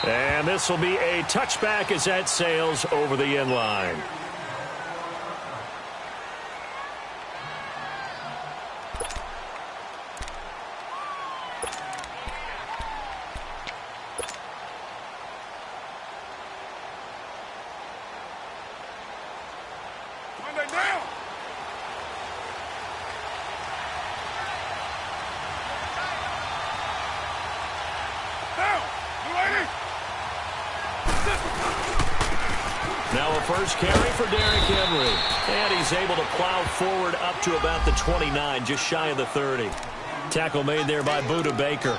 And this will be a touchback as that sails over the end line. Now a first carry for Derrick Henry. And he's able to plow forward up to about the 29, just shy of the 30. Tackle made there by Budda Baker.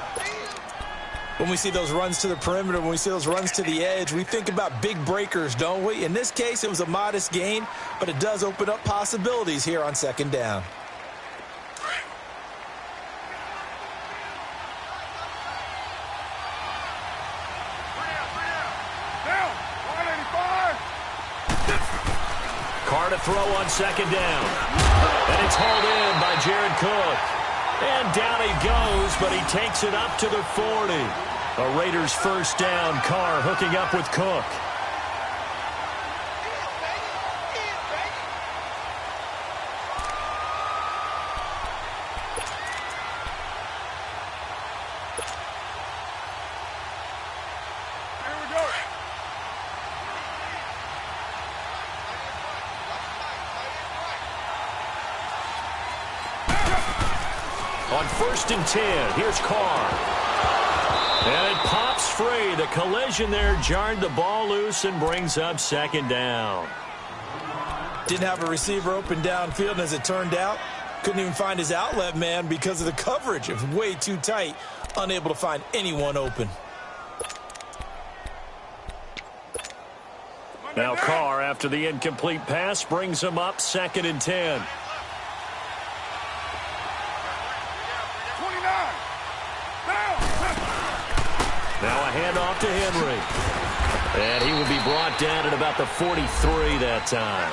When we see those runs to the perimeter, when we see those runs to the edge, we think about big breakers, don't we? In this case, it was a modest gain, but it does open up possibilities here on second down. Carr to throw on second down. And it's hauled in by Jared Cook. And down he goes, but he takes it up to the 40. A Raiders first down. Carr hooking up with Cook. On 1st and 10, here's Carr. And it pops free. The collision there jarred the ball loose and brings up second down. Didn't have a receiver open downfield, and as it turned out, couldn't even find his outlet man because of the coverage. It was way too tight, unable to find anyone open. Now Carr, after the incomplete pass, brings him up 2nd and 10. Now a handoff to Henry. And he will be brought down at about the 43 that time.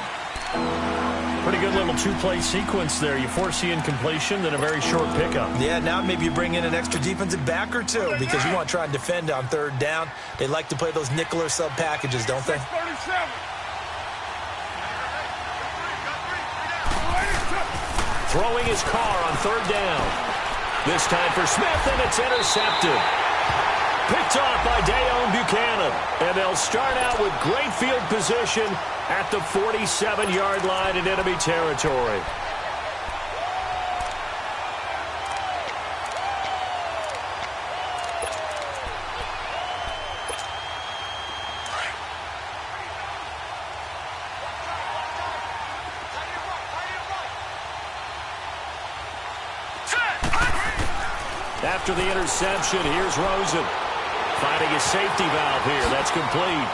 Pretty good little two-play sequence there. You force the incompletion, then a very short pickup. Yeah, now maybe you bring in an extra defensive back or two because you want to try and defend on 3rd down. They like to play those nickel or sub packages, don't they? Throwing his Carr on 3rd down. This time for Smith, and it's intercepted. Picked off by Dayon Buchanan. And they'll start out with great field position at the 47-yard line in enemy territory. After the interception, here's Rosen. Finding a safety valve here. That's complete.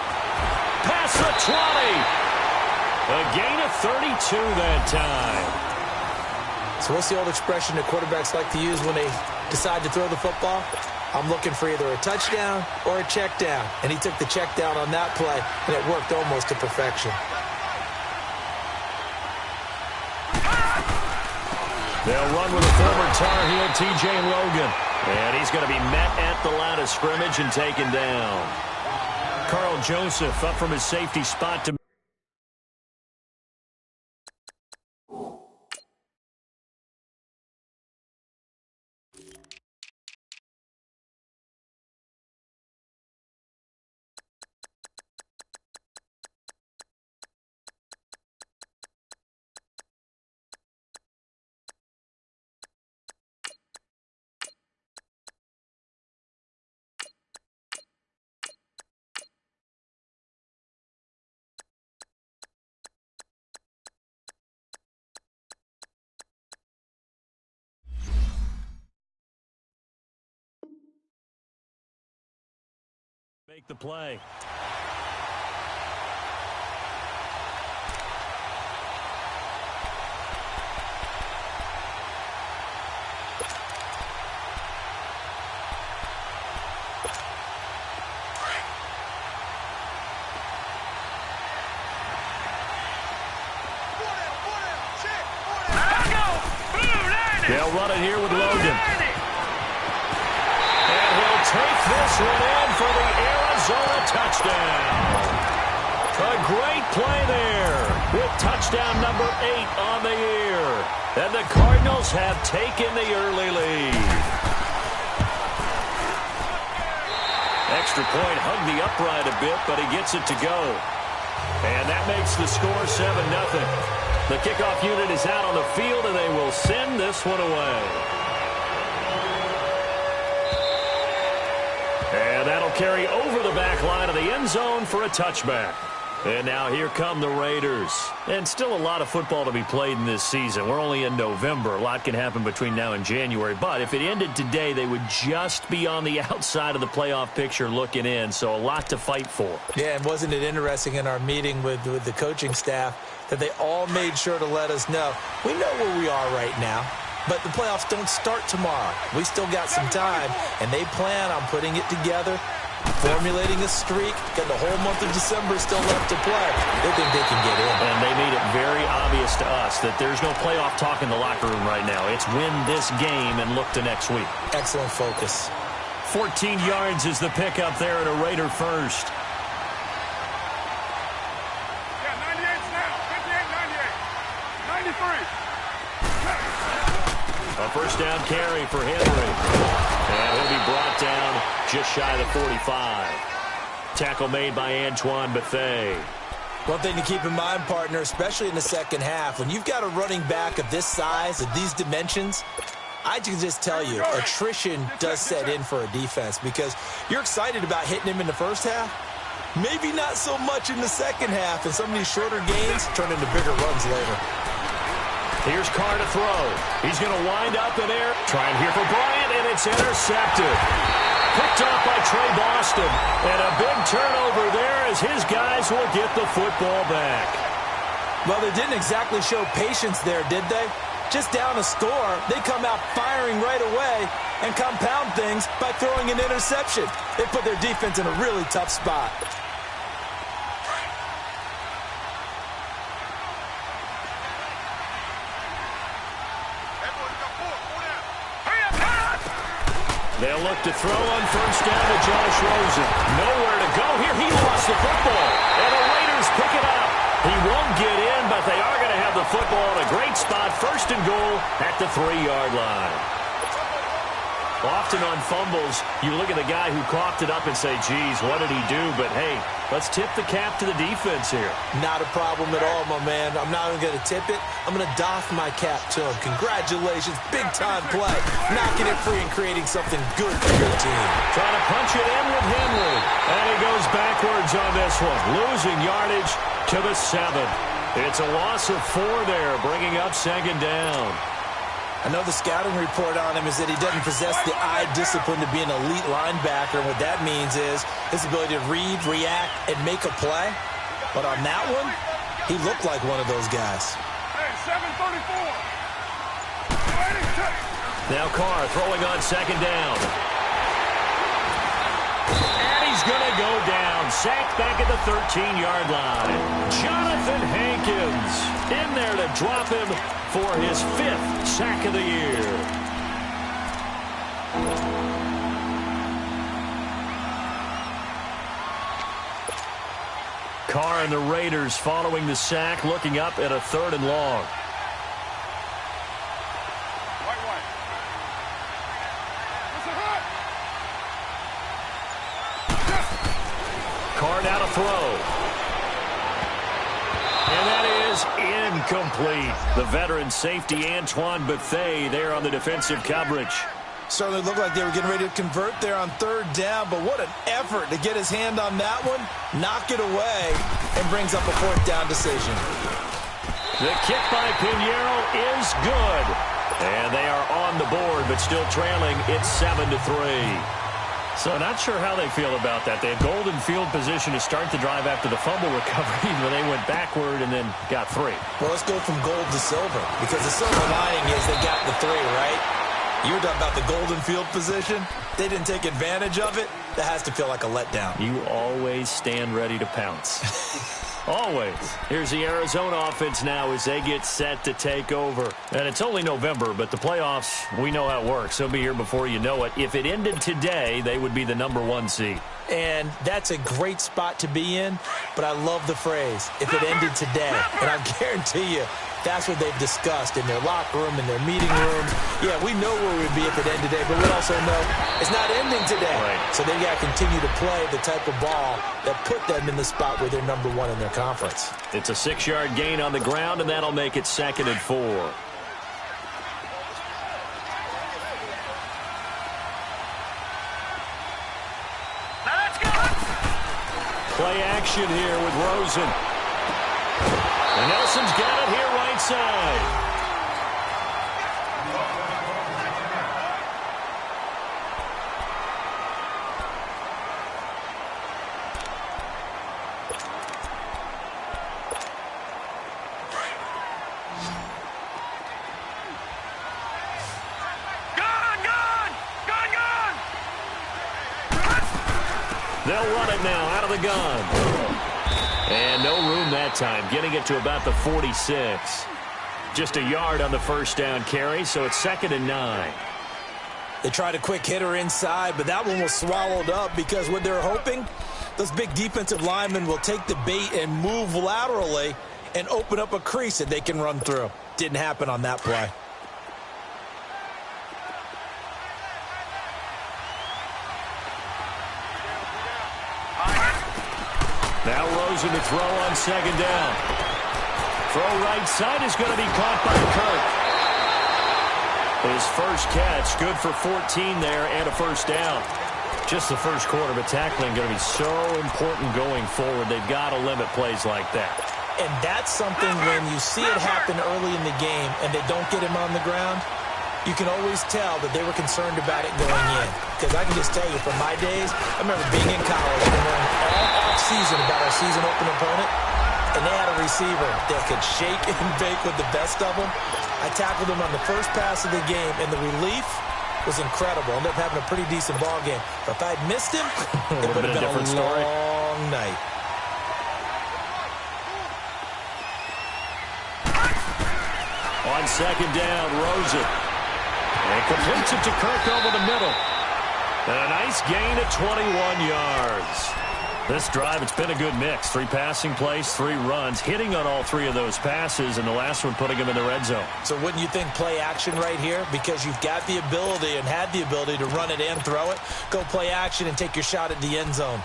Past the 20. A gain of 32 that time. So what's the old expression that quarterbacks like to use when they decide to throw the football? I'm looking for either a touchdown or a check down. And he took the check down on that play, and it worked almost to perfection. They'll run with a former Tar Heel, T.J. Logan. And he's going to be met at the line of scrimmage and taken down. Carl Joseph up from his safety spot to make the play. They'll run it here with Logan. And he'll take this one in for the Arizona touchdown. A great play there with touchdown number 8 on the year. And the Cardinals have taken the early lead. Extra point hugged the upright a bit, but he gets it to go. And that makes the score 7-0. The kickoff unit is out on the field, and they will send this one away. And that'll carry over the back line of the end zone for a touchback. And now here come the Raiders. And still a lot of football to be played in this season. We're only in November. A lot can happen between now and January. But if it ended today, they would just be on the outside of the playoff picture looking in. So a lot to fight for. Yeah, and wasn't it interesting in our meeting with the coaching staff that they all made sure to let us know, we know where we are right now, but the playoffs don't start tomorrow. We still got some time, and they plan on putting it together, formulating a streak, got the whole month of December still left to play. They think they can get in. And they made it very obvious to us that there's no playoff talk in the locker room right now. It's win this game and look to next week. Excellent focus. 14 yards is the pickup there at a Raider first. A first down carry for Henry. And he'll be brought down just shy of the 45. Tackle made by Antoine Bethea. One thing to keep in mind, partner, especially in the second half, when you've got a running back of this size, of these dimensions, I can just tell you, attrition does set in for a defense because you're excited about hitting him in the first half. Maybe not so much in the second half, and some of these shorter gains turn into bigger runs later. Here's Carr to throw. He's going to wind up in air. Trying here for Bryant, and it's intercepted. Picked off by Trey Boston. And a big turnover there as his guys will get the football back. Well, they didn't exactly show patience there, did they? Just down a score, they come out firing right away and compound things by throwing an interception. They put their defense in a really tough spot. They'll look to throw on first down to Josh Rosen. Nowhere to go here. He lost the football. And the Raiders pick it up. He won't get in, but they are going to have the football in a great spot. First and goal at the 3-yard line. Often on fumbles, you look at the guy who coughed it up and say, geez, what did he do? But, hey, let's tip the cap to the defense here. Not a problem at all, my man. I'm not even going to tip it. I'm going to doff my cap to him. Congratulations. Big-time play. Knocking it free and creating something good for your team. Trying to punch it in with Henry. And he goes backwards on this one. Losing yardage to the 7. It's a loss of 4 there, bringing up second down. I know the scouting report on him is that he doesn't possess the eye discipline to be an elite linebacker. What that means is his ability to read, react, and make a play. But on that one, he looked like one of those guys. Hey, 734. Now Carr throwing on second down. And he's going to go down. Sacked back at the 13-yard line. Jonathan Hankins in there to drop him for his 5th sack of the year. Carr and the Raiders following the sack, looking up at a 3rd and long. Carr now to throw. And that is incomplete. The veteran safety, Antoine Bethea, there on the defensive coverage. Certainly looked like they were getting ready to convert there on 3rd down, but what an effort to get his hand on that one, knock it away, and brings up a 4th down decision. The kick by Pinheiro is good. And they are on the board, but still trailing. It's 7-3. So not sure how they feel about that. They had golden field position to start the drive after the fumble recovery, but they went backward and then got 3. Well, let's go from gold to silver, because the silver lining is they got the 3, right? You were talking about the golden field position. They didn't take advantage of it. That has to feel like a letdown. You always stand ready to pounce. Always. Here's the Arizona offense now as they get set to take over. And it's only November, but the playoffs, we know how it works. They'll be here before you know it. If it ended today, they would be the #1 seed. And that's a great spot to be in, but I love the phrase, if it ended today. And I guarantee you, that's what they've discussed in their locker room, in their meeting rooms. Yeah, we know where we'd be if it ended today, but we also know it's not ending today. Right. So they've got to continue to play the type of ball that put them in the spot where they're number one in their conference. It's a 6-yard gain on the ground, and that'll make it 2nd and 4. Play action here with Rosen. And Nelson's got it here right side. They'll run it now out of the gun. And no room that time, getting it to about the 46. Just a yard on the first down carry, so it's 2nd and 9. They tried a quick hitter inside, but that one was swallowed up because what they're hoping, those big defensive linemen will take the bait and move laterally and open up a crease that they can run through. Didn't happen on that play. Now Rosen to throw on 2nd down. Throw right side is going to be caught by Kirk. His first catch, good for 14 there and a first down. Just the first quarter, but tackling going to be so important going forward. They've got to limit plays like that. And that's something when you see it happen early in the game and they don't get him on the ground, you can always tell that they were concerned about it going in. Because I can just tell you from my days, I remember being in college and learning all off-season about our season open opponent, and they had a receiver that could shake and bake with the best of them. I tackled him on the first pass of the game, and the relief was incredible. Ended up having a pretty decent ball game. But if I had missed him, it would have been a long night. On 2nd down, Rosen. And completes it to Kirk over the middle. And a nice gain of 21 yards. This drive, it's been a good mix. 3 passing plays, 3 runs, hitting on all 3 of those passes, and the last one putting him in the red zone. So wouldn't you think play action right here? Because you've got the ability and had the ability to run it and throw it. Go play action and take your shot at the end zone.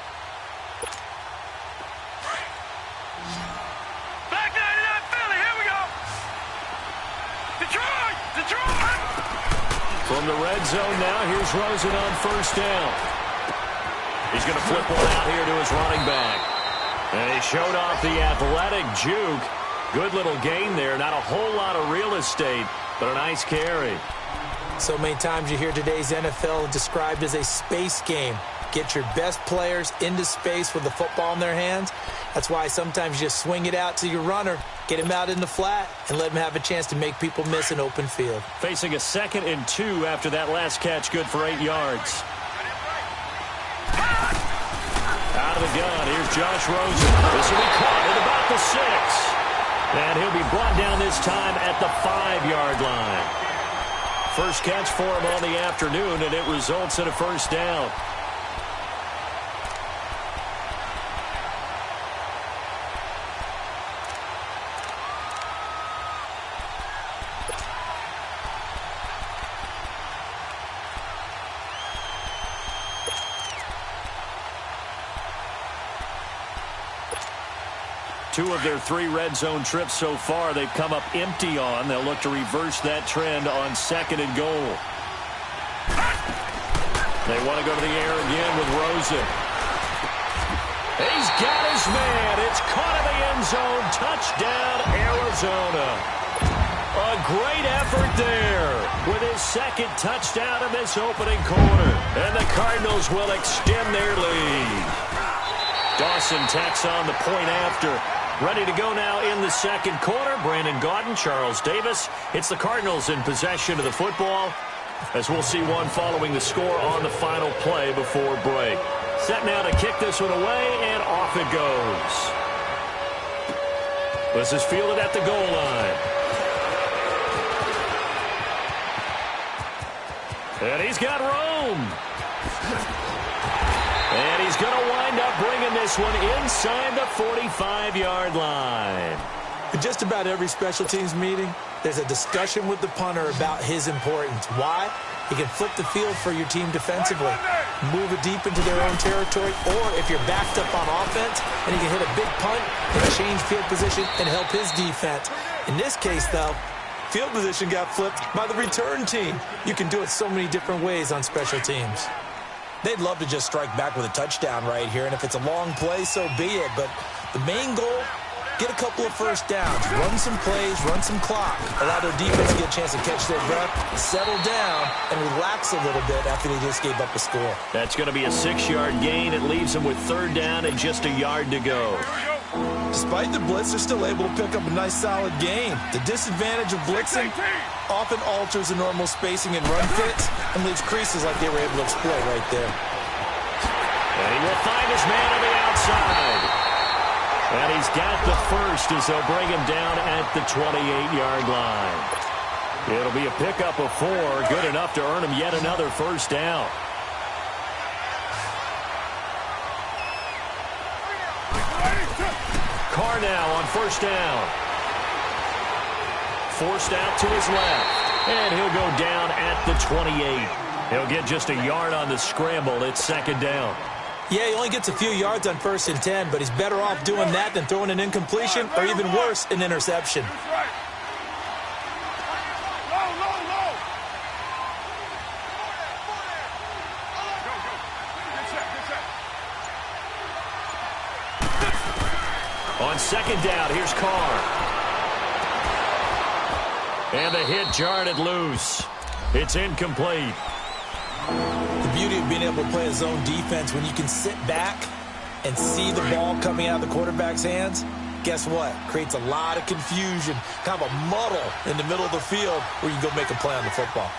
From the red zone now, here's Rosen on 1st down. He's going to flip one out here to his running back. And he showed off the athletic juke. Good little gain there. Not a whole lot of real estate, but a nice carry. So many times you hear today's NFL described as a space game. Get your best players into space with the football in their hands. That's why sometimes you just swing it out to your runner, get him out in the flat, and let him have a chance to make people miss an open field. Facing a 2nd and 2 after that last catch, good for 8 yards. Out of the gun, here's Josh Rosen. This will be caught at about the 6. And he'll be brought down this time at the 5-yard line. First catch for him on the afternoon, and it results in a first down. Two of their 3 red zone trips so far, they've come up empty on. They'll look to reverse that trend on 2nd and goal. They want to go to the air again with Rosen. He's got his man. It's caught in the end zone. Touchdown, Arizona. A great effort there with his 2nd touchdown in this opening quarter. And the Cardinals will extend their lead. Dawson tacks on the point after. Ready to go now in the 2nd quarter. Brandon Gaudin, Charles Davis. It's the Cardinals in possession of the football, as we'll see one following the score on the final play before break. Set now to kick this one away, and off it goes. This is fielded at the goal line. And he's got room. And he's is going to wind up bringing this one inside the 45-yard line. In just about every special teams meeting, there's a discussion with the punter about his importance. Why? He can flip the field for your team defensively, move it deep into their own territory, or if you're backed up on offense, and he can hit a big punt and change field position and help his defense. In this case, though, field position got flipped by the return team. You can do it so many different ways on special teams. They'd love to just strike back with a touchdown right here, and if it's a long play, so be it. But the main goal, get a couple of first downs, run some plays, run some clock, allow their defense to get a chance to catch their breath, settle down, and relax a little bit after they just gave up a score. That's going to be a 6-yard gain. It leaves them with third down and just a yard to go. Despite the blitz, they're still able to pick up a nice, solid gain. The disadvantage of blitzing often alters the normal spacing and run fits and leaves creases like they were able to exploit right there. And he will find his man on the outside. And he's got the first as they'll bring him down at the 28-yard line. It'll be a pickup of 4, good enough to earn him yet another first down. Carr now on first down. Forced out to his left. And he'll go down at the 28. He'll get just a yard on the scramble. It's second down. Yeah, he only gets a few yards on 1st and 10, but he's better off doing that than throwing an incompletion or even worse, an interception. On second down, here's Carr. And the hit jarred it loose. It's incomplete. The beauty of being able to play a zone defense when you can sit back and see the ball coming out of the quarterback's hands, guess what? Creates a lot of confusion, kind of a muddle in the middle of the field where you can go make a play on the football.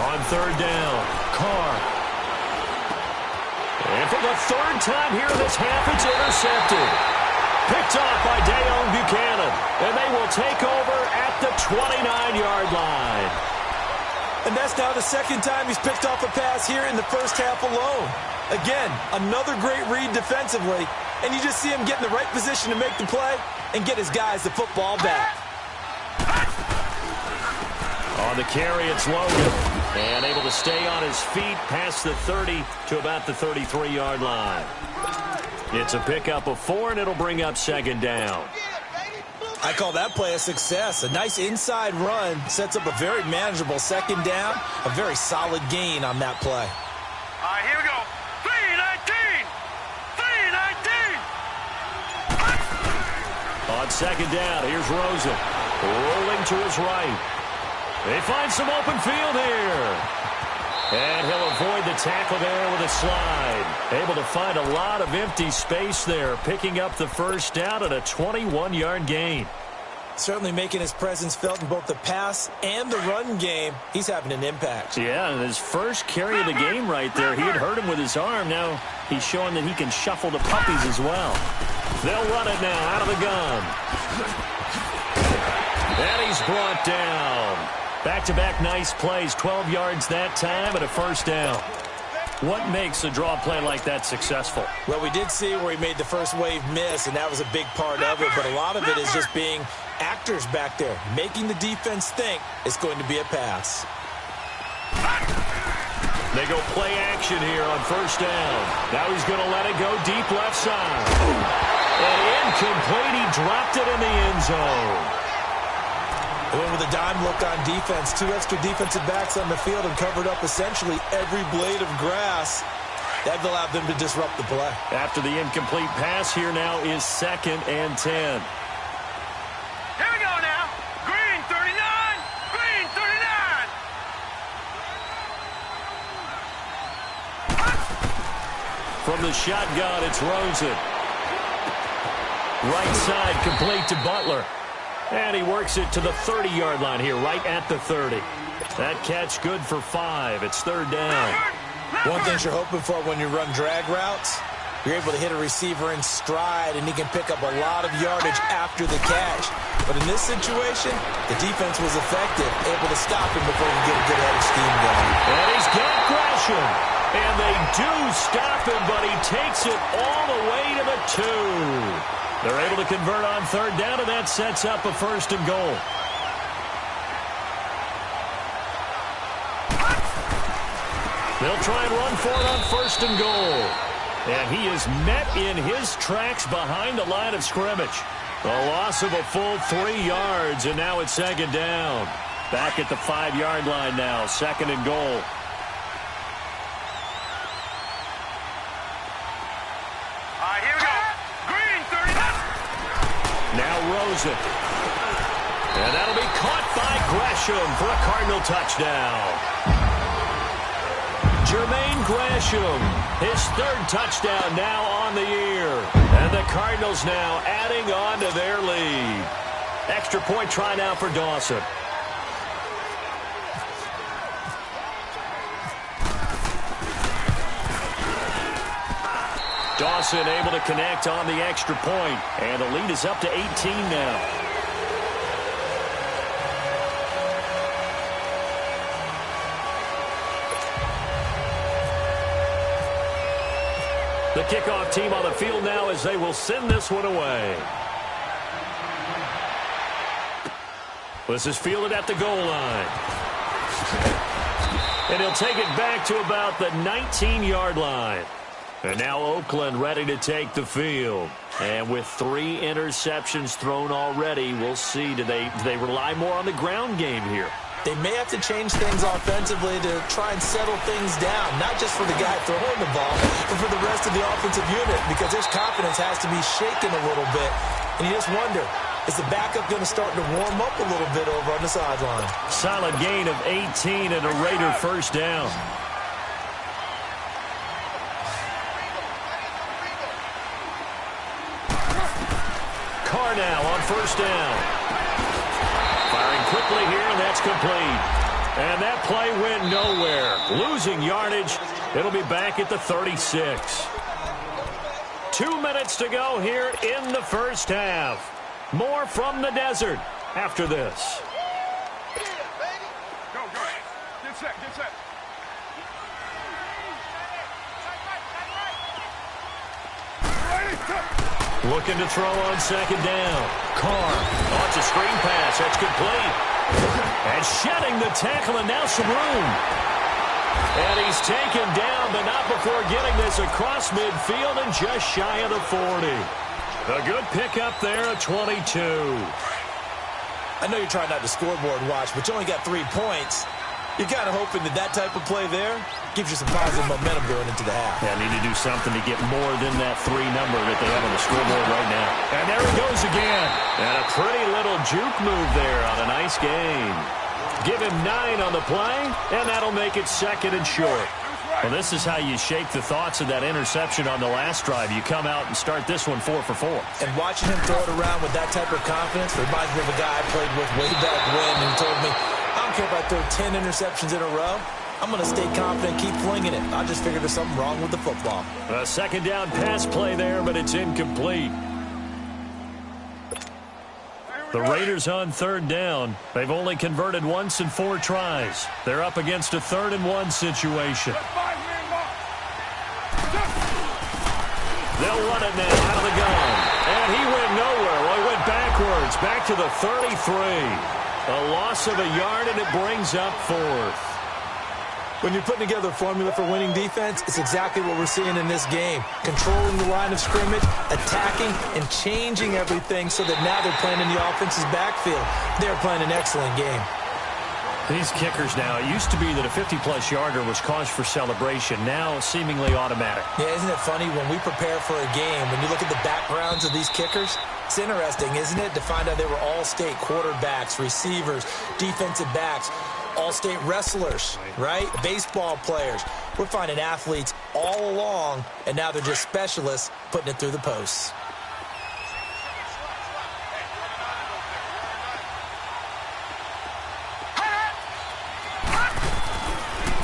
On third down, Carr. And for the third time here in this half, it's intercepted. Picked off by Dayon Buchanan. And they will take over at the 29-yard line. And that's now the second time he's picked off a pass here in the first half alone. Again, another great read defensively. And you just see him get in the right position to make the play and get his guys the football back. On the carry, it's Logan. And able to stay on his feet past the 30 to about the 33-yard line. It's a pickup of 4, and it'll bring up second down. I call that play a success. A nice inside run sets up a very manageable second down. A very solid gain on that play. All right, here we go. 3-19! 3-19! On second down, here's Rosen. Rolling to his right. They find some open field here. And he'll avoid the tackle there with a slide. Able to find a lot of empty space there, picking up the first down at a 21-yard gain. Certainly making his presence felt in both the pass and the run game. He's having an impact. Yeah, and his first carry of the game right there, he had hurt him with his arm. Now he's showing that he can shuffle the puppies as well. They'll run it now out of the gun. And he's brought down. Back-to-back nice plays, 12 yards that time and a first down. What makes a draw play like that successful? Well, we did see where he made the first wave miss, and that was a big part of it, but a lot of it is just being actors back there, making the defense think it's going to be a pass. They go play action here on first down. Now he's going to let it go deep left side. And incomplete, he dropped it in the end zone. They went with a dime look on defense. 2 extra defensive backs on the field and covered up essentially every blade of grass. That allowed them to disrupt the play. After the incomplete pass, here now is 2nd and 10. Here we go now. Green 39. Green 39. From the shotgun, it's Rosen. Right side complete to Butler. And he works it to the 30-yard line here, right at the 30. That catch good for 5. It's third down. One thing you're hoping for when you run drag routes, you're able to hit a receiver in stride, and he can pick up a lot of yardage after the catch. But in this situation, the defense was effective, able to stop him before he could get a good head of steam going. And he's got Gresham. And they do stop him, but he takes it all the way to the 2. They're able to convert on third down, and that sets up a 1st and goal. They'll try and run for it on 1st and goal. And he is met in his tracks behind the line of scrimmage. A loss of a full 3 yards, and now it's 2nd down. Back at the 5-yard line now, 2nd and goal. Here we go. Green, 30. Now Rosen. And that'll be caught by Gresham for a Cardinal touchdown. Jermaine Gresham, his 3rd touchdown now on the year. And the Cardinals now adding on to their lead. Extra point try now for Dawson. Dawson able to connect on the extra point, and the lead is up to 18 now. The kickoff team on the field now as they will send this one away. This is fielded at the goal line. And he'll take it back to about the 19-yard line. And now Oakland ready to take the field. And with 3 interceptions thrown already, we'll see. Do they rely more on the ground game here? They may have to change things offensively to try and settle things down, not just for the guy throwing the ball, but for the rest of the offensive unit, because his confidence has to be shaken a little bit. And you just wonder, is the backup going to start to warm up a little bit over on the sideline? Solid gain of 18 and a Raider 1st down. Carr now on 1st down. Firing quickly here, and that's complete. And that play went nowhere. Losing yardage. It'll be back at the 36. 2 minutes to go here in the 1st half. More from the desert after this. Go. Get set. Looking to throw on 2nd down. Carr launches a screen pass. That's complete. And shedding the tackle, and now some room. And he's taken down, but not before getting this across midfield and just shy of the 40. A good pickup there at 22. I know you're trying not to scoreboard watch, but you only got 3 points. You're kind of hoping that type of play there gives you some positive momentum going into the half. Yeah, need to do something to get more than that 3 number that they have on the scoreboard right now. And there he goes again. And a pretty little juke move there on a nice game. Give him 9 on the play, and that'll make it 2nd and short. Well, this is how you shake the thoughts of that interception on the last drive. You come out and start this one 4 for 4. And watching him throw it around with that type of confidence reminds me of a guy I played with way back when, and he told me, I don't care if I throw 10 interceptions in a row. I'm going to stay confident, keep flinging it. I just figured there's something wrong with the football. A 2nd down pass play there, but it's incomplete. The Raiders on 3rd down. They've only converted once in 4 tries. They're up against a 3rd and 1 situation. They'll run it now out of the gun. And he went nowhere. Well, he went backwards, back to the 33. A loss of a yard, and it brings up 4th. When you're putting together a formula for winning defense, it's exactly what we're seeing in this game. Controlling the line of scrimmage, attacking, and changing everything so that now they're playing in the offense's backfield. They're playing an excellent game. These kickers now, it used to be that a 50-plus yarder was cause for celebration. Now seemingly automatic. Yeah, isn't it funny when we prepare for a game, when you look at the backgrounds of these kickers, it's interesting, isn't it, to find out they were all-state quarterbacks, receivers, defensive backs, all-state wrestlers, right? Baseball players. We're finding athletes all along, and now they're just specialists putting it through the posts.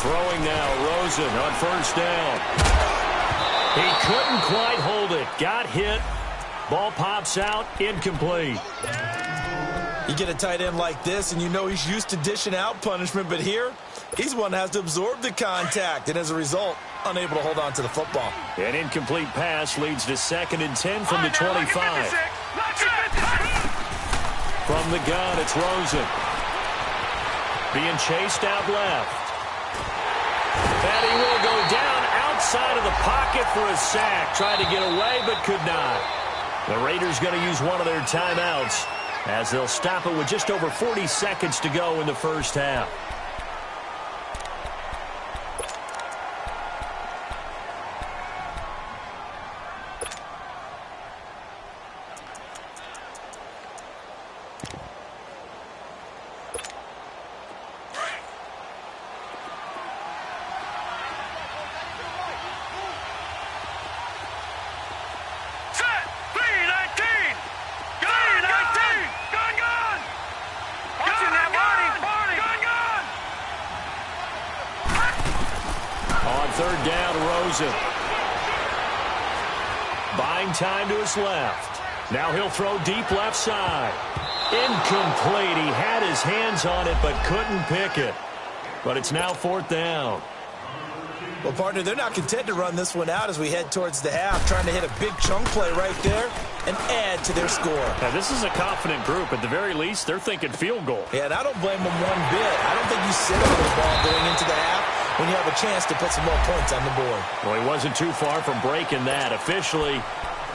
Throwing now, Rosen on 1st down. He couldn't quite hold it. Got hit. Ball pops out, incomplete. You get a tight end like this, and you know he's used to dishing out punishment, but here, he's one that has to absorb the contact, and as a result, unable to hold on to the football. An incomplete pass leads to 2nd and 10 from the 25. From the gun, it's Rosen. Being chased out left. And he will go down outside of the pocket for a sack. Tried to get away, but could not. The Raiders going to use one of their timeouts as they'll stop it with just over 40 seconds to go in the first half. Third down, Rosen. Buying time to his left. Now he'll throw deep left side. Incomplete. He had his hands on it but couldn't pick it. But it's now 4th down. Well, partner, they're not content to run this one out as we head towards the half, trying to hit a big chunk play right there and add to their score. Now, this is a confident group. At the very least, they're thinking field goal. Yeah, and I don't blame them one bit. I don't think you sit on the ball going into the half when you have a chance to put some more points on the board. Well, he wasn't too far from breaking that. Officially,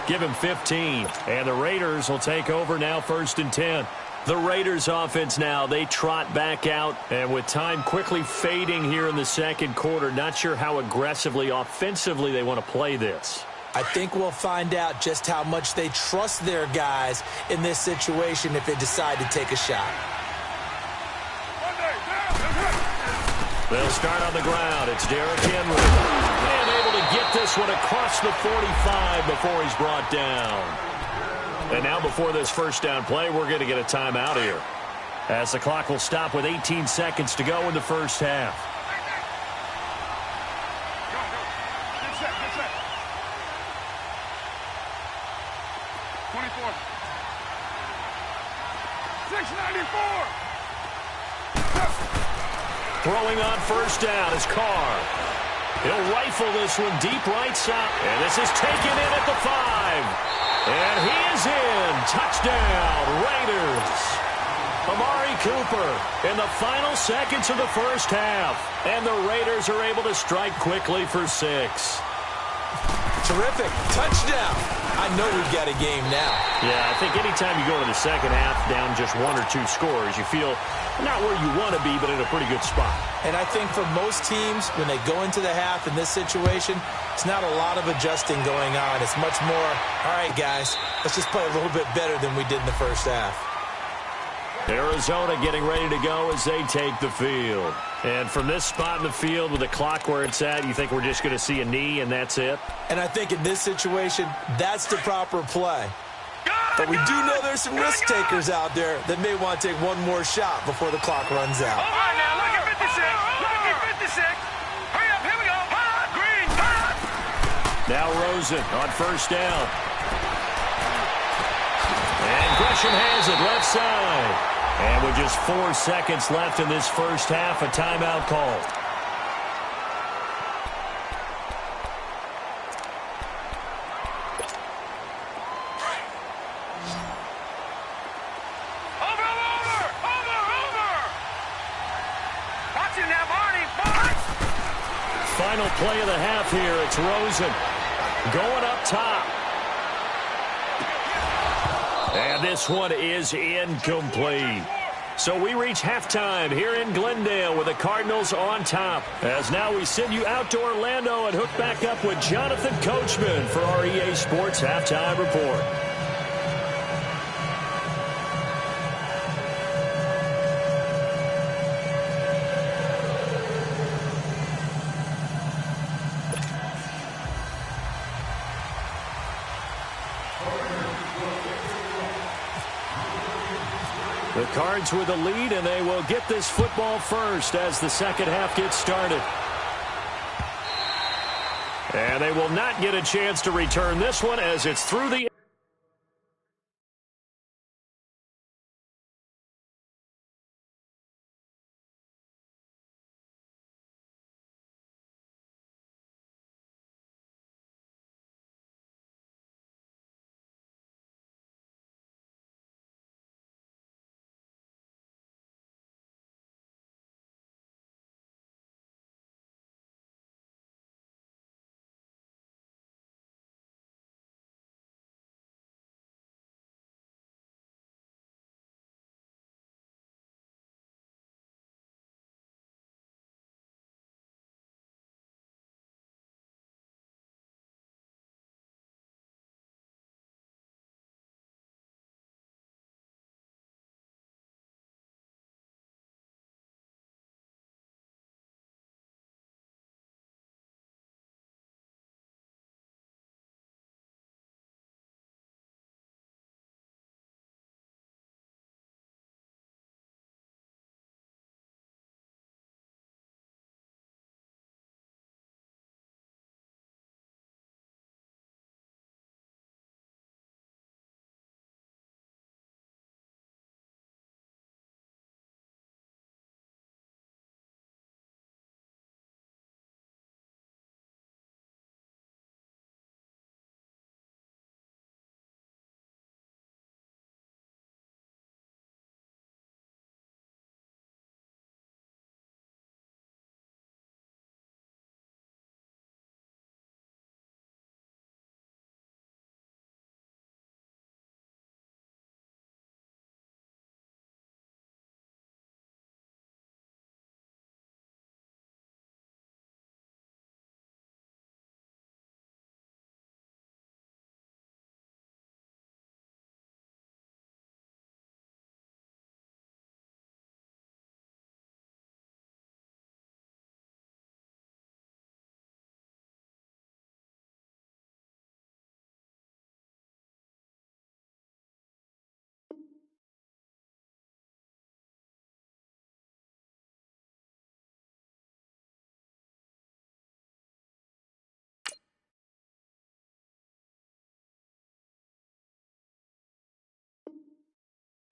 give him 15. And the Raiders will take over now 1st and 10. The Raiders offense now, they trot back out. And with time quickly fading here in the second quarter, not sure how aggressively, offensively they want to play this. I think we'll find out just how much they trust their guys in this situation if they decide to take a shot. They'll start on the ground. It's Derrick Henry. And able to get this one across the 45 before he's brought down. And now before this first down play, we're going to get a timeout here, as the clock will stop with 18 seconds to go in the first half. Get set, get set. 24. 694. Throwing on first down is Carr. He'll rifle this one deep right side. And this is taken in at the 5. And he is in. Touchdown, Raiders. Amari Cooper in the final seconds of the first half. And the Raiders are able to strike quickly for 6. Terrific. Touchdown. I know we've got a game now. Yeah, I think anytime you go to the second half down just 1 or 2 scores, you feel not where you want to be, but in a pretty good spot. And I think for most teams, when they go into the half in this situation, it's not a lot of adjusting going on. It's much more, all right, guys, let's just play a little bit better than we did in the first half. Arizona getting ready to go as they take the field. And from this spot in the field with the clock where it's at, you think we're just going to see a knee and that's it? And I think in this situation, that's the proper play. But we do know there's some risk takers out there that may want to take one more shot before the clock runs out. All right, now, look at 56. Look at 56. Hurry up, here we go. Green, now Rosen on first down. And Gresham has it left side. And with just 4 seconds left in this first half, a timeout called. Final play of the half here. It's Rosen going up top. And this one is incomplete. So we reach halftime here in Glendale with the Cardinals on top. As now we send you out to Orlando and hook back up with Jonathan Coachman for our EA Sports Halftime Report. The Cards with the lead, and they will get this football first as the second half gets started. And they will not get a chance to return this one as it's through the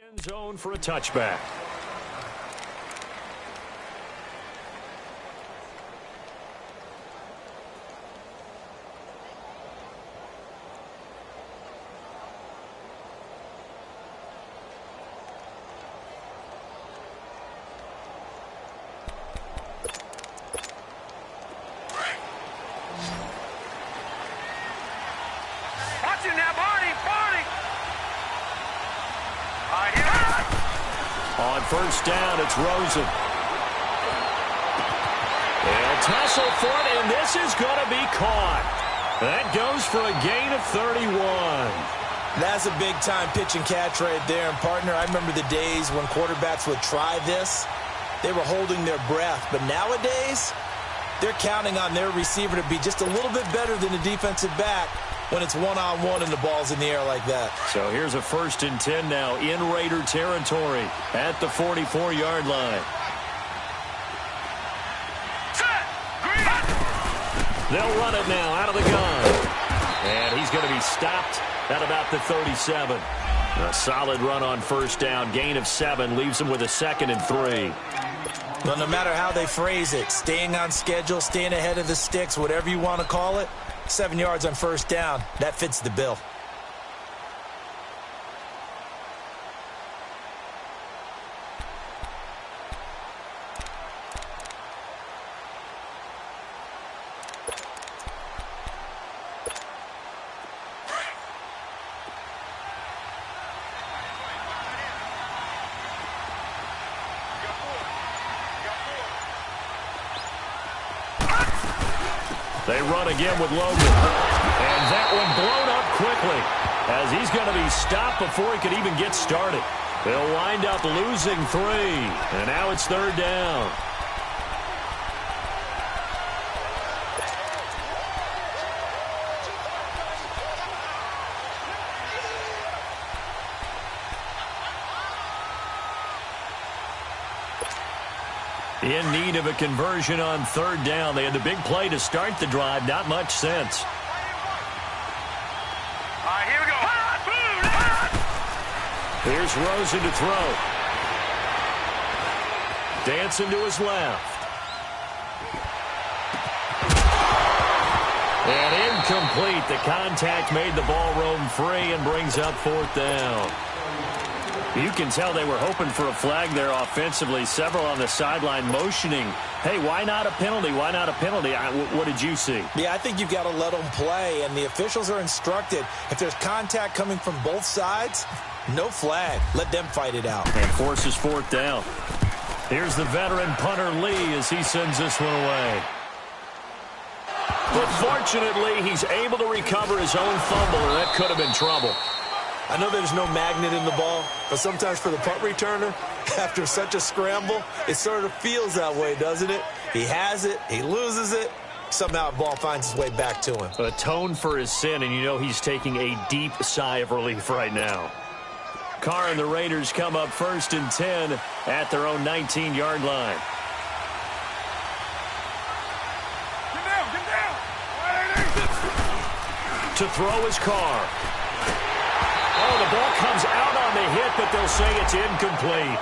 End zone for a touchback. Watch it now, Barney! Barney! All right, here. On first down, it's Rosen. They'll tussle for it, and this is going to be caught. That goes for a gain of 31. That's a big-time pitch and catch right there. And, partner, I remember the days when quarterbacks would try this. They were holding their breath. But nowadays, they're counting on their receiver to be just a little bit better than the defensive back when it's one-on-one and the ball's in the air like that. So here's a 1st and 10 now in Raider territory at the 44-yard line. Set! Green! They'll run it now out of the gun. And he's going to be stopped at about the 37. A solid run on first down. Gain of 7 leaves him with a 2nd and 3. Well, no matter how they phrase it, staying on schedule, staying ahead of the sticks, whatever you want to call it, 7 yards on first down, that fits the bill. They run again with Logan. And that one blown up quickly as he's going to be stopped before he could even get started. They'll wind up losing 3. And now it's 3rd down. In need of a conversion on 3rd down. They had the big play to start the drive. Not much sense. All right, here we go. Here's Rosen to throw. Dancing to his left. And incomplete. The contact made the ball roam free and brings up 4th down. You can tell they were hoping for a flag there offensively. Several on the sideline motioning, hey, why not a penalty? Why not a penalty? What did you see? Yeah, I think you've got to let them play, and the officials are instructed. If there's contact coming from both sides, no flag. Let them fight it out. And forces 4th down. Here's the veteran punter Lee as he sends this one away. But fortunately, he's able to recover his own fumble, or that could have been trouble. I know there's no magnet in the ball, but sometimes for the punt returner, after such a scramble, it sort of feels that way, doesn't it? He has it, he loses it, somehow the ball finds its way back to him. Atone for his sin, and you know he's taking a deep sigh of relief right now. Carr and the Raiders come up 1st and 10 at their own 19-yard line. Get down! To throw is Carr. Oh, the ball comes out on the hit, but they'll say it's incomplete.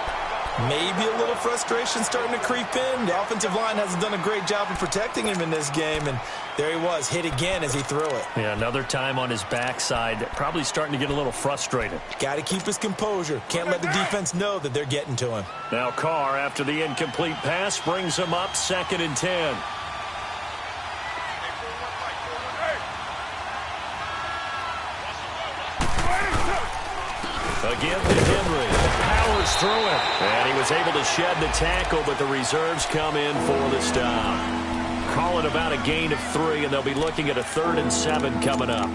Maybe a little frustration starting to creep in. The offensive line hasn't done a great job of protecting him in this game, and there he was, hit again as he threw it. Yeah, another time on his backside, probably starting to get a little frustrated. Got to keep his composure. Can't let the defense know that they're getting to him. Now Carr, after the incomplete pass, brings him up 2nd and 10. Again to Henry. Powers through it. And he was able to shed the tackle, but the reserves come in for the stop. Call it about a gain of 3, and they'll be looking at a 3rd and 7 coming up.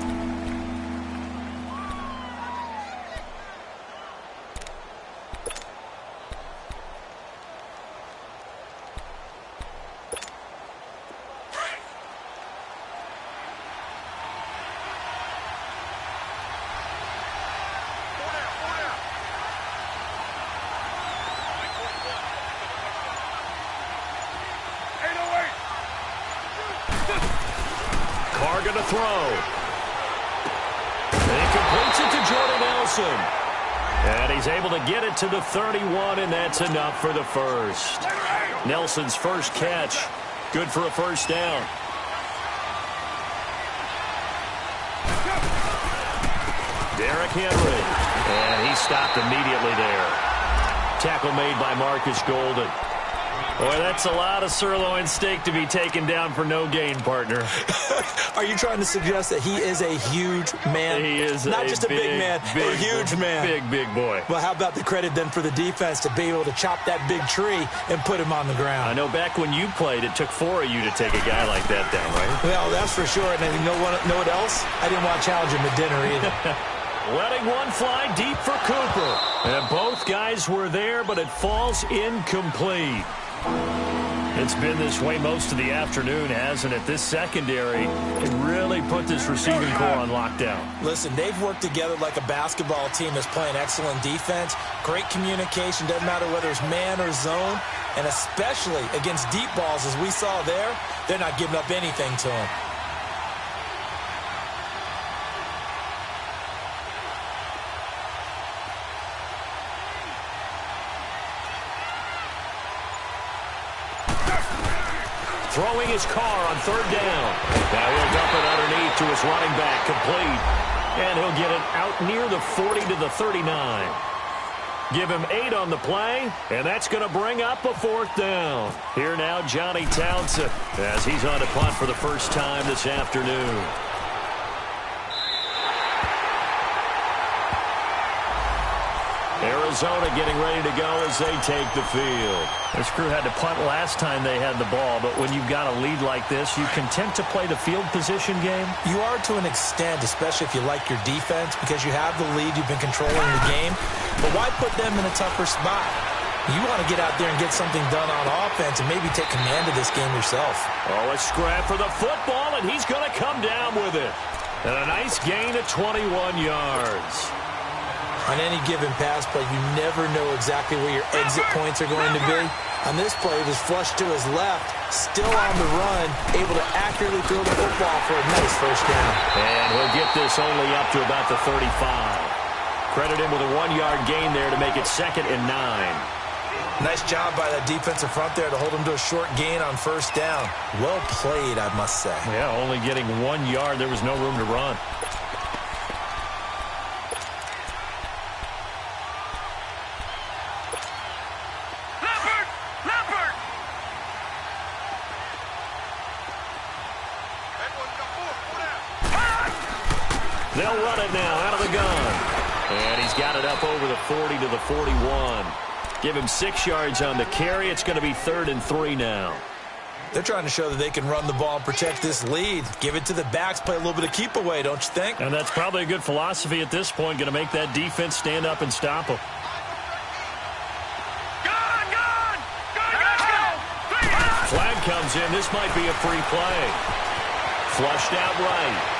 Carr going to throw. And he completes it to Jordan Nelson. And he's able to get it to the 31, and that's enough for the first. Nelson's first catch. Good for a first down. Derrick Henry. And he stopped immediately there. Tackle made by Marcus Golden. Boy, that's a lot of sirloin steak to be taken down for no gain, partner. Are you trying to suggest that he is a huge man? He is not just a big man, a huge man. Big boy. Well, how about the credit then for the defense to be able to chop that big tree and put him on the ground? I know back when you played, it took 4 of you to take a guy like that down, right? Well, that's for sure. And you know what else? I didn't want to challenge him at dinner either. Letting one fly deep for Cooper. And both guys were there, but it falls incomplete. It's been this way most of the afternoon, hasn't it? This secondary can really put this receiving core on lockdown. Listen, they've worked together like a basketball team that's playing excellent defense. Great communication, doesn't matter whether it's man or zone. And especially against deep balls, as we saw there, they're not giving up anything to them. Throwing his car on third down. Now he'll dump it underneath to his running back, complete. And he'll get it out near the 40 to the 39. Give him 8 on the play, and that's going to bring up a fourth down. Here now, Johnny Townsend, as he's on to punt for the first time this afternoon. Arizona getting ready to go as they take the field. This crew had to punt last time they had the ball, but when you've got a lead like this, you content to play the field position game? You are to an extent, especially if you like your defense, because you have the lead, you've been controlling the game. But why put them in a tougher spot? You want to get out there and get something done on offense and maybe take command of this game yourself. Oh, a scrap for the football, and he's going to come down with it. And a nice gain of 21 yards. On any given pass play, you never know exactly where your exit points are going to be. On this play, it was flushed to his left, still on the run, able to accurately throw the football for a nice first down. And he'll get this only up to about the 35. Credit him with a 1-yard gain there to make it 2nd and 9. Nice job by that defensive front there to hold him to a short gain on first down. Well played, I must say. Yeah, only getting 1 yard. There was no room to run. They'll run it now out of the gun. And he's got it up over the 40 to the 41. Give him 6 yards on the carry. It's going to be 3rd and 3 now. They're trying to show that they can run the ball and protect this lead. Give it to the backs, play a little bit of keep away, don't you think? And that's probably a good philosophy at this point, going to make that defense stand up and stop them. Flag comes in. This might be a free play. Flushed out right.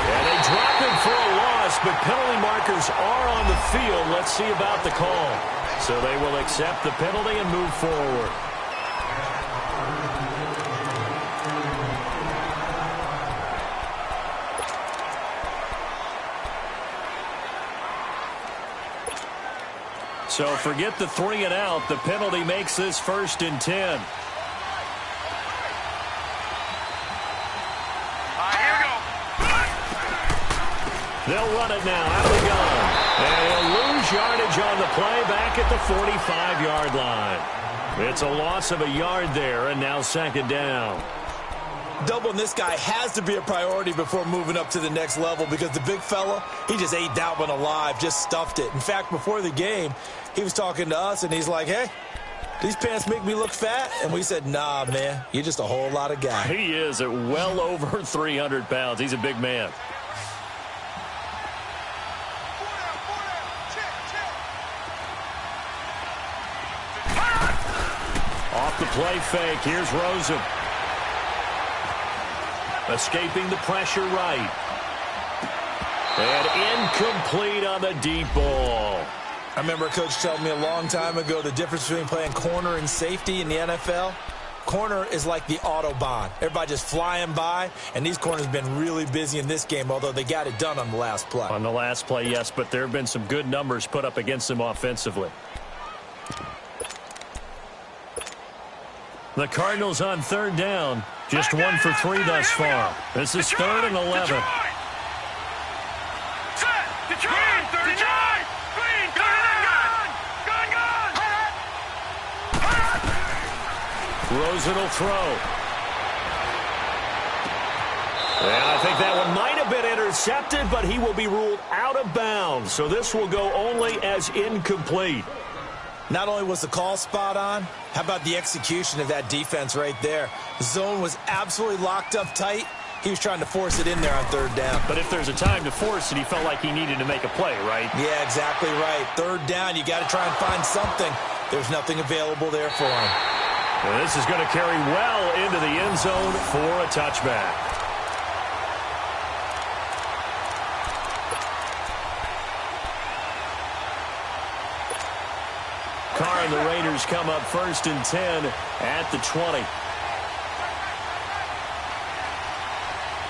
And they drop him for a loss, but penalty markers are on the field. Let's see about the call. So they will accept the penalty and move forward. So forget the 3 and out. The penalty makes this 1st and 10. They'll run it now out of the gun. And he'll lose yardage on the play back at the 45-yard line. It's a loss of a yard there, and now 2nd down. Doubling this guy has to be a priority before moving up to the next level because the big fella, he just ate that one alive, just stuffed it. In fact, before the game, he was talking to us, and he's like, hey, these pants make me look fat? And we said, nah, man, you're just a whole lot of guy. He is at well over 300 pounds. He's a big man. Off the play fake, here's Rosen. Escaping the pressure right. And incomplete on the deep ball. I remember a coach telling me a long time ago the difference between playing corner and safety in the NFL. Corner is like the Autobahn. Everybody just flying by, and these corners have been really busy in this game, although they got it done on the last play. On the last play, yes, but there have been some good numbers put up against them offensively. The Cardinals on third down, just 1 for 3 thus far. This is third and 11. Rosen will throw. And I think that one might have been intercepted, but he will be ruled out of bounds. So this will go only as incomplete. Not only was the call spot on, how about the execution of that defense right there? The zone was absolutely locked up tight. He was trying to force it in there on third down. But if there's a time to force it, he felt like he needed to make a play, right? Yeah, exactly right. Third down, you got to try and find something. There's nothing available there for him. And this is going to carry well into the end zone for a touchback. Carr and the Raiders come up 1st and 10 at the 20.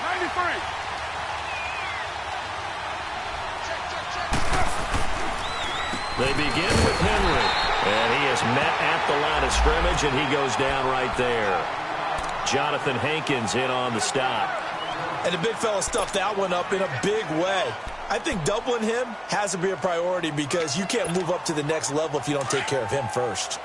93. They begin with Henry, and he is met at the line of scrimmage, and he goes down right there. Jonathan Hankins in on the stop. And the big fella stuffed that one up in a big way. I think doubling him has to be a priority because you can't move up to the next level if you don't take care of him first.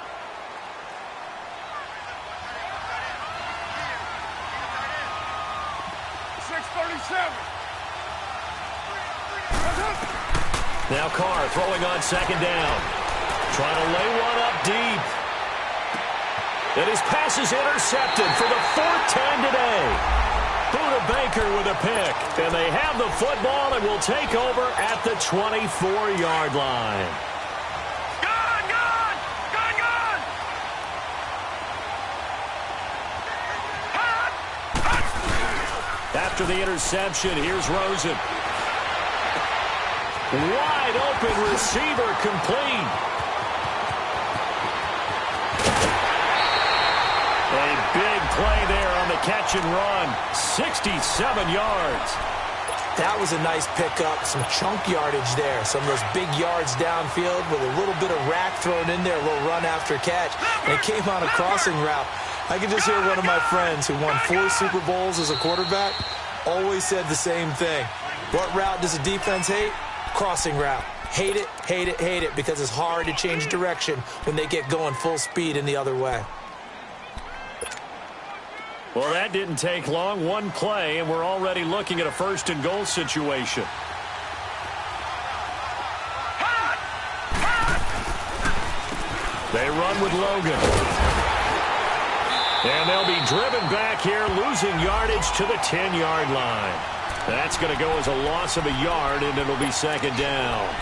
Now Carr throwing on 2nd down. Trying to lay one up deep. And his pass is intercepted for the 4th time today. Buda Baker with a pick. And they have the football and will take over at the 24-yard line. After the interception, here's Rosen. Wide open receiver complete. A big play there on the catch and run. 67 yards. That was a nice pickup. Some chunk yardage there. Some of those big yards downfield with a little bit of rack thrown in there. A little run after catch. And it came on a crossing route. I could just hear one of my friends who won 4 Super Bowls as a quarterback always said the same thing. What route does a defense hate? Crossing route. Hate it, hate it, hate it, because it's hard to change direction when they get going full speed in the other way. Well, that didn't take long. One play, and we're already looking at a 1st and goal situation. They run with Logan. And they'll be driven back here, losing yardage to the 10-yard line. That's going to go as a loss of a yard, and it'll be 2nd down.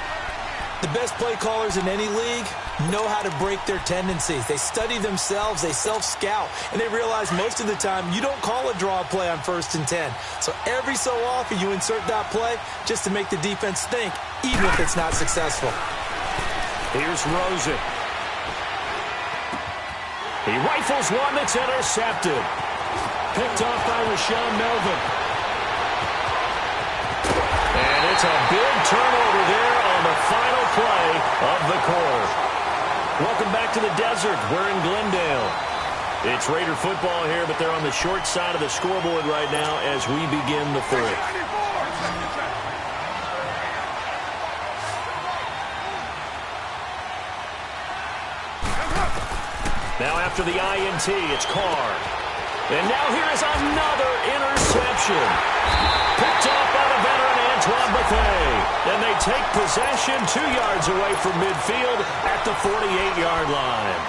The best play callers in any league know how to break their tendencies. They study themselves, they self-scout, and they realize most of the time you don't call a draw play on 1st and 10. So every so often you insert that play just to make the defense think, even if it's not successful. Here's Rosen. He rifles one that's intercepted. Picked off by Rashawn Melvin. And it's a big turnover there on the final play of the quarter. Welcome back to the desert. We're in Glendale. It's Raider football here, but they're on the short side of the scoreboard right now as we begin the 4th. Now after the INT, it's Carr. And now here is another interception. Picked off by the veteran Antoine Bethea. And they take possession 2 yards away from midfield at the 48-yard line.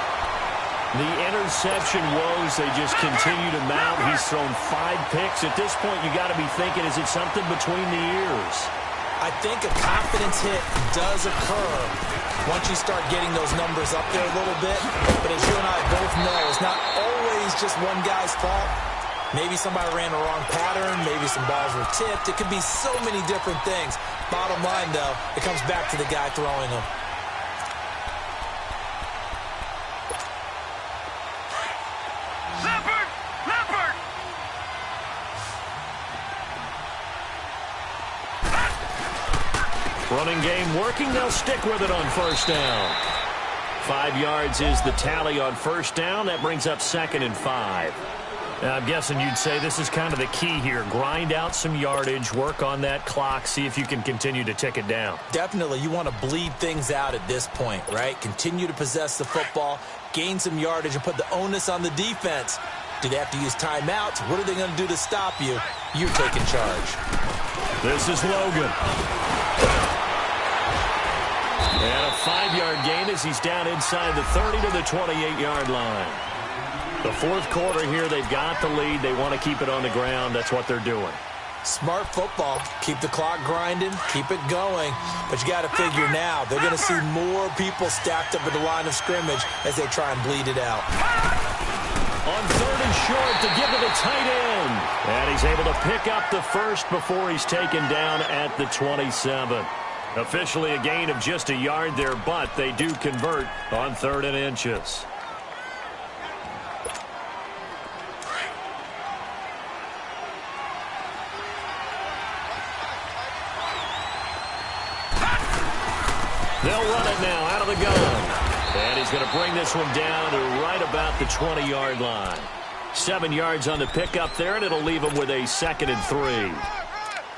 The interception woes, they just continue to mount. He's thrown 5 picks. At this point, you got to be thinking, is it something between the ears? I think a confidence hit does occur once you start getting those numbers up there a little bit. But as you and I both know, it's not always just one guy's fault. Maybe somebody ran a wrong pattern. Maybe some balls were tipped. It could be so many different things. Bottom line, though, it comes back to the guy throwing them. Running game working. They'll stick with it on first down. 5 yards is the tally on first down. That brings up 2nd and 5. Now, I'm guessing you'd say this is kind of the key here. Grind out some yardage, work on that clock, see if you can continue to tick it down. Definitely. You want to bleed things out at this point, right? Continue to possess the football, gain some yardage, and put the onus on the defense. Do they have to use timeouts? What are they going to do to stop you? You're taking charge. This is Logan. And a 5-yard gain as he's down inside the 30 to the 28-yard line. The fourth quarter here, they've got the lead. They want to keep it on the ground. That's what they're doing. Smart football. Keep the clock grinding. Keep it going. But you got to figure now, they're going to see more people stacked up at the line of scrimmage as they try and bleed it out. On 3rd and short to give to the tight end. And he's able to pick up the first before he's taken down at the 27. Officially a gain of just a yard there, but they do convert on 3rd and inches. They'll run it now out of the gun. And he's going to bring this one down to right about the 20-yard line. 7 yards on the pickup there, and it'll leave him with a 2nd and 3.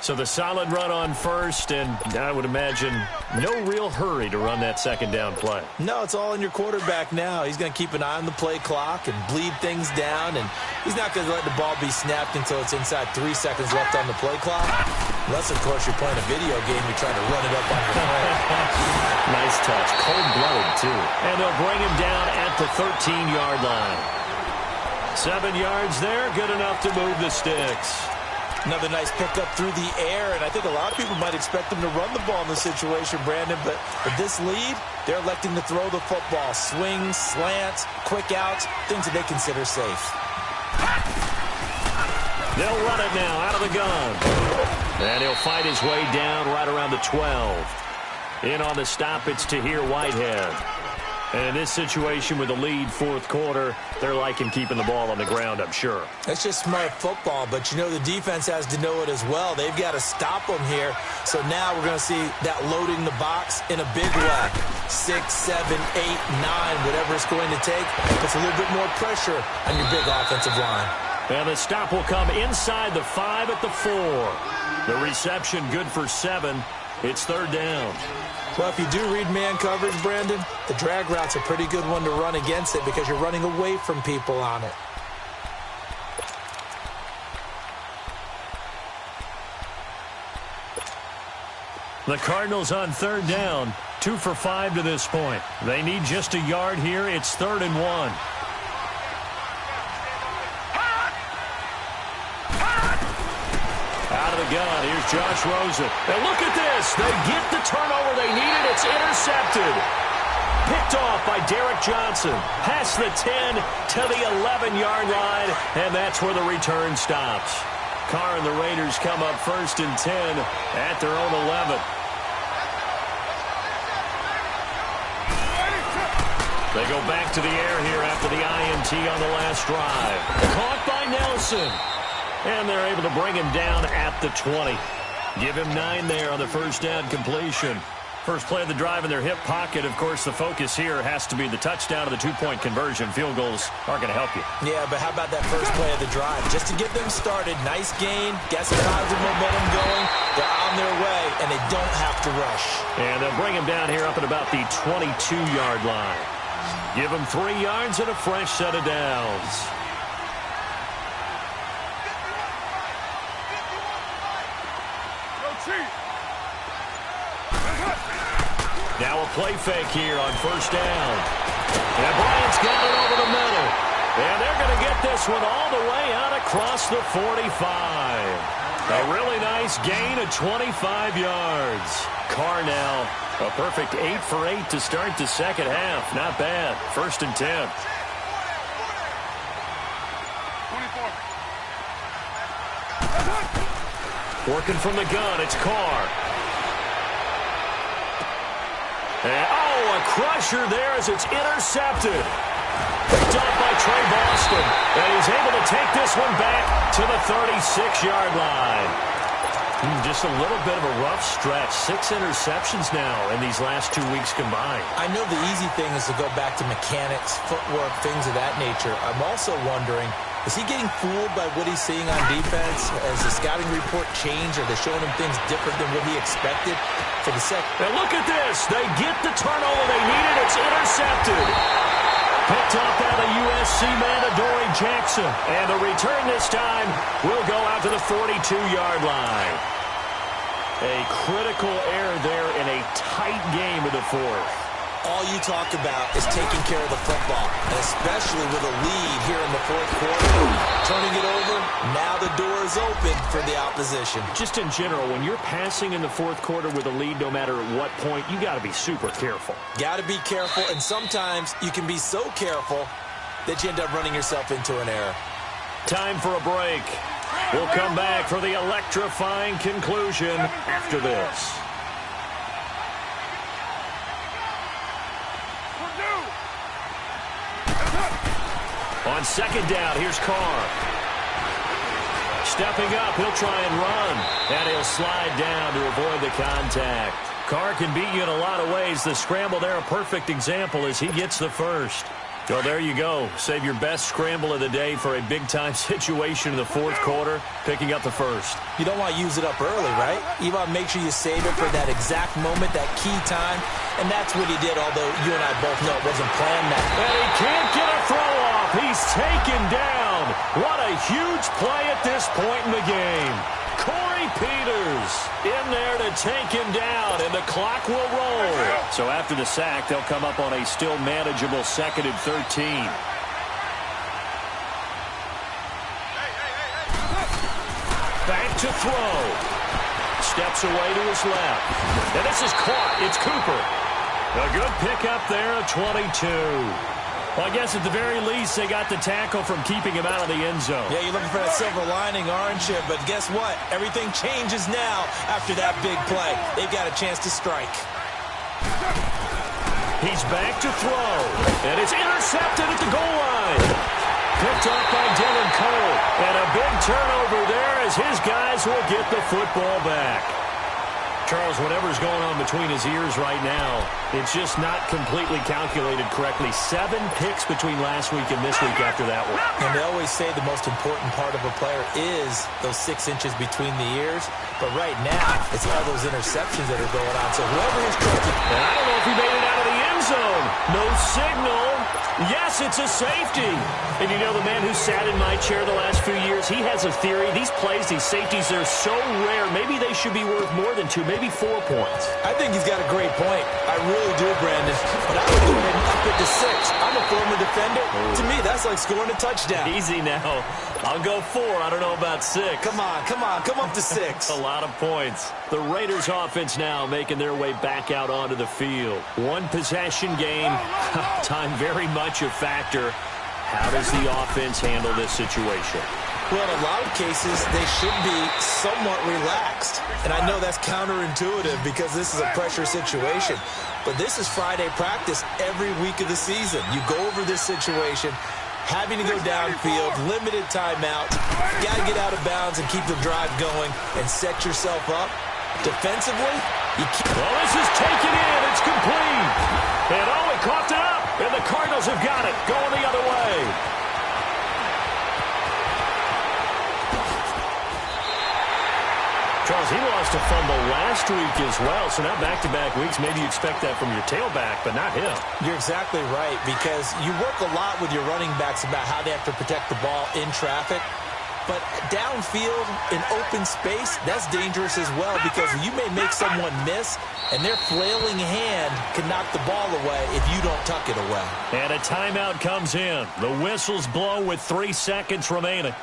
So the solid run on first, and I would imagine no real hurry to run that 2nd down play. No, it's all in your quarterback now. He's going to keep an eye on the play clock and bleed things down, and he's not going to let the ball be snapped until it's inside 3 seconds left on the play clock. Unless, of course, you're playing a video game, you're trying to run it up on your phone. Nice touch. Cold-blooded, too. And they'll bring him down at the 13-yard line. 7 yards there, good enough to move the sticks. Another nice pickup through the air, and I think a lot of people might expect them to run the ball in this situation, Brandon, but with this lead, they're electing to throw the football. Swings, slants, quick outs, things that they consider safe. They'll run it now out of the gun. And he'll fight his way down right around the 12. In on the stop, it's Tahir Whitehead. And in this situation with the lead fourth quarter, they're liking keeping the ball on the ground, I'm sure. That's just smart football, but you know the defense has to know it as well. They've got to stop them here. So now we're going to see that loading the box in a big way. 6, 7, 8, 9, whatever it's going to take. Puts a little bit more pressure on your big offensive line. And the stop will come inside the 5 at the 4. The reception good for 7. It's 3rd down. Well, if you do read man coverage, Brandon, the drag route's a pretty good one to run against it because you're running away from people on it. The Cardinals on 3rd down, 2 for 5 to this point. They need just a yard here. It's 3rd and 1. Out of the gun, here's Josh Rosen. And look at this. They get the turnover they needed. It's intercepted. Picked off by Derek Johnson. Past the 10 to the 11-yard line, and that's where the return stops. Carr and the Raiders come up 1st and 10 at their own 11. They go back to the air here after the INT on the last drive. Caught by Nelson. And they're able to bring him down at the 20. Give him 9 there on the first down completion. First play of the drive in their hip pocket. Of course, the focus here has to be the touchdown of the 2-point conversion. Field goals aren't going to help you. Yeah, but how about that first play of the drive? Just to get them started, nice gain, get some positive momentum going. They're on their way, and they don't have to rush. And they'll bring him down here up at about the 22-yard line. Give him 3 yards and a fresh set of downs. Now a play fake here on first down. And Bryant's got it over the middle. And they're going to get this one all the way out across the 45. A really nice gain of 25 yards. Carr now a perfect 8 for 8 to start the second half. Not bad. 1st and 10. 24. Working from the gun, it's Carr. And, a crusher there as it's intercepted. Picked up by Trey Boston. And he's able to take this one back to the 36-yard line. Just a little bit of a rough stretch. 6 interceptions now in these last 2 weeks combined. I know the easy thing is to go back to mechanics, footwork, things of that nature. I'm also wondering, is he getting fooled by what he's seeing on defense? Has the scouting report changed? Are they showing him things different than what he expected for the second? And look at this. They get the turnover they needed. It's intercepted. Picked up by the USC man, Adoree Jackson. And the return this time will go out to the 42-yard line. A critical error there in a tight game in the fourth. All you talk about is taking care of the football, and especially with a lead here in the fourth quarter. Turning it over, now the door is open for the opposition. Just in general, when you're passing in the fourth quarter with a lead, no matter at what point, you got to be super careful. Got to be careful, and sometimes you can be so careful that you end up running yourself into an error. Time for a break. We'll come back for the electrifying conclusion after this. On second down, here's Carr. Stepping up, he'll try and run. And he'll slide down to avoid the contact. Carr can beat you in a lot of ways. The scramble there, a perfect example as he gets the first. So there you go. Save your best scramble of the day for a big-time situation in the fourth quarter, picking up the first. You don't want to use it up early, right? You want to make sure you save it for that exact moment, that key time. And that's what he did, although you and I both know it wasn't planned that. And he can't get a throw off. He's taken down. What a huge play at this point in the game. Corey Peters in there to take him down, and the clock will roll. So after the sack, they'll come up on a still manageable 2nd and 13. Back to throw. Steps away to his left. And this is caught. It's Cooper. A good pickup there at 22. Well, I guess at the very least, they got the tackle from keeping him out of the end zone. Yeah, you're looking for that silver lining, aren't you? But guess what? Everything changes now after that big play. They've got a chance to strike. He's back to throw. And it's intercepted at the goal line. Picked up by Dylan Cole. And a big turnover there as his guys will get the football back. Charles, whatever's going on between his ears right now, it's just not completely calculated correctly. 7 picks between last week and this week after that one. And they always say the most important part of a player is those 6 inches between the ears. But right now, it's all those interceptions that are going on. So whoever is trusted... And I don't know if he made it out of the end zone. No signal. Yes, it's a safety. And you know, the man who sat in my chair the last few years, he has a theory. These plays, these safeties, they're so rare. Maybe they should be worth more than 2, maybe 4 points. I think he's got a great point. I really do, Brandon. But I would go ahead and up it to 6. I'm a former defender. To me, that's like scoring a touchdown. Easy now. I'll go 4. I don't know about 6. Come on. Come up to 6. A lot of points. The Raiders offense now making their way back out onto the field. 1 possession game. Time very much a factor. How does the offense handle this situation? Well, in a lot of cases, they should be somewhat relaxed. And I know that's counterintuitive because this is a pressure situation. But this is Friday practice every week of the season. You go over this situation, having to go downfield, limited timeouts. Got to get out of bounds and keep the drive going and set yourself up. Defensively, you keep... Well, this is taken in. It's complete. And he coughed it up. And the Cardinals have got it. Going the other way. Charles, he lost a fumble last week as well, so now back-to-back weeks, maybe you expect that from your tailback, but not him. You're exactly right, because you work a lot with your running backs about how they have to protect the ball in traffic, but downfield, in open space, that's dangerous as well, because you may make someone miss, and their flailing hand can knock the ball away if you don't tuck it away. And a timeout comes in. The whistles blow with 3 seconds remaining.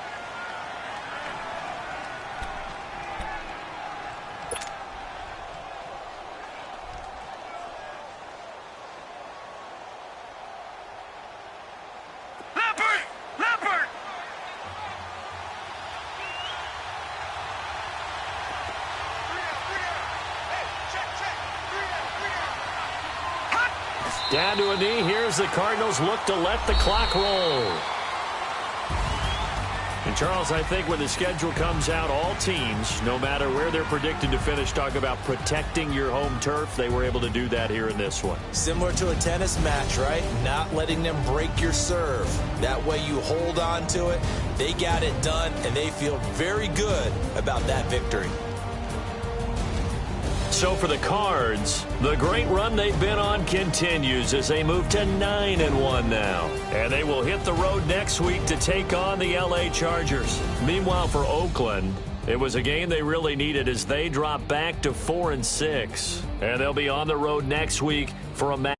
Down to a knee. Here's the Cardinals look to let the clock roll. And Charles, I think when the schedule comes out, all teams, no matter where they're predicted to finish, talk about protecting your home turf. They were able to do that here in this one. Similar to a tennis match, right? Not letting them break your serve. That way you hold on to it. They got it done, and they feel very good about that victory. So for the Cards, the great run they've been on continues as they move to 9-1 now. And they will hit the road next week to take on the LA Chargers. Meanwhile, for Oakland, it was a game they really needed as they drop back to 4-6. And they'll be on the road next week for a match.